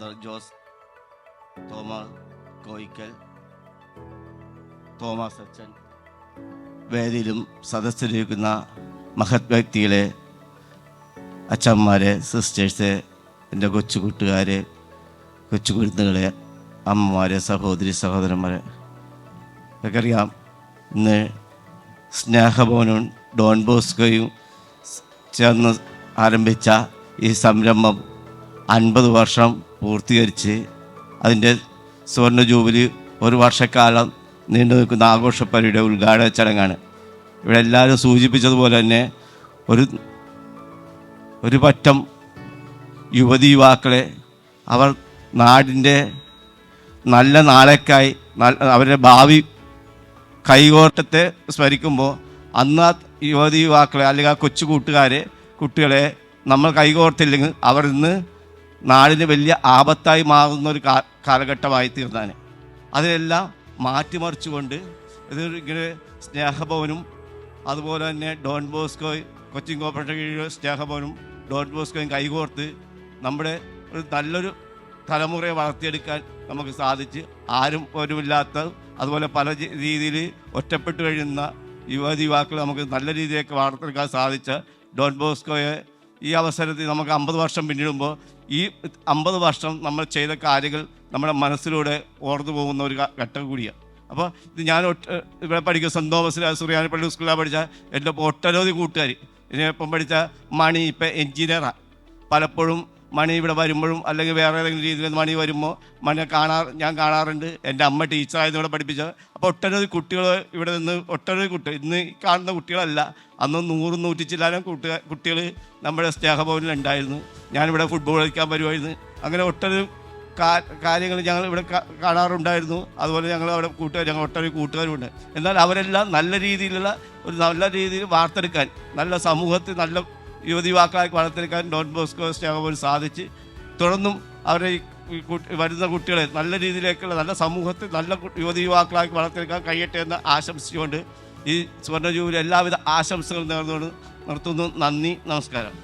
Father Jose Thomas Koyickal, Thomas അച്ഛൻ, വേദിയിലും സദസ്സിലിരിക്കുന്ന മഹത് വ്യക്തികളെ, അച്ഛന്മാരെ, സിസ്റ്റേഴ്സ്, എൻ്റെ കൊച്ചു കൂട്ടുകാരെ, കൊച്ചു കുരുന്നുകളെ, അമ്മമാരെ, സഹോദരി സഹോദരന്മാരെ ഒക്കെ അറിയാം. ഇന്ന് സ്നേഹഭവനും ഡോൺ ബോസ്കോയും ചേർന്ന് ആരംഭിച്ച ഈ സംരംഭം 50 വർഷം പൂർത്തീകരിച്ച് അതിൻ്റെ സുവർണ്ണ ജൂബിലി ഒരു വർഷക്കാലം നീണ്ടു നിൽക്കുന്ന ആഘോഷ പരിപാടിയുടെ ഉദ്ഘാടന ചടങ്ങാണ്. ഇവിടെ എല്ലാവരും സൂചിപ്പിച്ചതുപോലെ തന്നെ ഒരു പറ്റം യുവതീ-യുവാക്കളെ അവർ നാടിൻ്റെ നല്ല നാളേക്കായി അവരുടെ ഭാവി കൈകോട്ടത്തെ സ്മരിക്കുമ്പോൾ അന്ന് ആ യുവതീ-യുവാക്കളെ അല്ലെങ്കിൽ ആ കൊച്ചു കുട്ടികളെ നമ്മൾ കൈകോർത്തില്ലെങ്കിൽ അവർ ഇന്ന് നാടിന് വലിയ ആപത്തായി മാറുന്ന ഒരു കാലഘട്ടമായി തീർന്നാണ്. അതിനെല്ലാം മാറ്റിമറിച്ചുകൊണ്ട് ഇങ്ങനെ സ്നേഹഭവനും അതുപോലെ തന്നെ ഡോൺ ബോസ്കോ കൊച്ചിൻ കോർപ്പറേഷൻ കീഴിൽ സ്നേഹഭവനും ഡോൺ ബോസ്കോയും കൈകോർത്ത് നമ്മുടെ ഒരു നല്ലൊരു തലമുറയെ വളർത്തിയെടുക്കാൻ നമുക്ക് സാധിച്ച്, ആരും ഒരുമില്ലാത്ത അതുപോലെ പല രീതിയിൽ ഒറ്റപ്പെട്ട് കഴിയുന്ന യുവാക്കൾ നമുക്ക് നല്ല രീതിയിലേക്ക് വളർത്തിയെടുക്കാൻ സാധിച്ച ഡോൺ ബോസ്കോയെ ഈ അവസരത്തിൽ നമുക്ക് 50 വർഷം പിന്നിടുമ്പോൾ ഈ 50 വർഷം നമ്മൾ ചെയ്ത കാര്യങ്ങൾ നമ്മുടെ മനസ്സിലൂടെ ഓർന്നു പോകുന്ന ഒരു ഘട്ടം കൂടിയാണ്. അപ്പോൾ ഇത് ഞാൻ ഇവിടെ പഠിക്കുന്ന സെൻറ് തോമസിലെ സുറിയാനിപ്പള്ളി സ്കൂളിലാണ് പഠിച്ച എൻ്റെ ഒട്ടനവധി കൂട്ടുകാർ, ഇതിനൊപ്പം പഠിച്ച മണി ഇപ്പം എൻജിനീയറാണ്. പലപ്പോഴും മണി ഇവിടെ വരുമ്പോഴും അല്ലെങ്കിൽ വേറെ ഏതെങ്കിലും രീതിയിൽ മണി വരുമ്പോൾ ഞാൻ കാണാറുണ്ട്. എൻ്റെ അമ്മ ടീച്ചറായിരുന്നു ഇവിടെ പഠിപ്പിച്ചത്. അപ്പോൾ ഒട്ടനവധി കുട്ടികൾ ഇവിടെ നിന്ന് ഒട്ടനവധി കുട്ടികൾ ഇന്ന് കാണുന്ന കുട്ടികളല്ല, അന്ന് 100-100 ചില്ലാനം കുട്ടികൾ നമ്മുടെ സ്നേഹഭവനിൽ ഉണ്ടായിരുന്നു. ഞാനിവിടെ ഫുട്ബോൾ കളിക്കാൻ വരുമായിരുന്നു. അങ്ങനെ ഒട്ടനവധി കാര്യങ്ങൾ ഞങ്ങൾ ഇവിടെ കാണാറുണ്ടായിരുന്നു. അതുപോലെ ഞങ്ങൾ ഒട്ടനവധി കൂട്ടുകാരുമുണ്ട്. എന്നാൽ അവരെല്ലാം നല്ല രീതിയിൽ വാർത്തെടുക്കാൻ, നല്ല സമൂഹത്തിൽ നല്ല യുവതീവാക്കളായി വളർത്തിയെടുക്കാൻ ഡോൺ ബോസ്കോ സ്നേഹഭവൻ സാധിച്ച് തുടർന്നും അവരെ വരുന്ന കുട്ടികളെ നല്ല രീതിയിലേക്കുള്ള നല്ല സമൂഹത്തിൽ നല്ല യുവതീവാക്കളാക്കി വളർത്തിയെടുക്കാൻ കഴിയട്ടെ എന്ന് ആശംസിച്ചുകൊണ്ട് ഈ സുവർണ്ണ ജൂബിലി എല്ലാവിധ ആശംസകളും നേർന്നുകൊണ്ട് നിർത്തുന്നു. നന്ദി, നമസ്കാരം.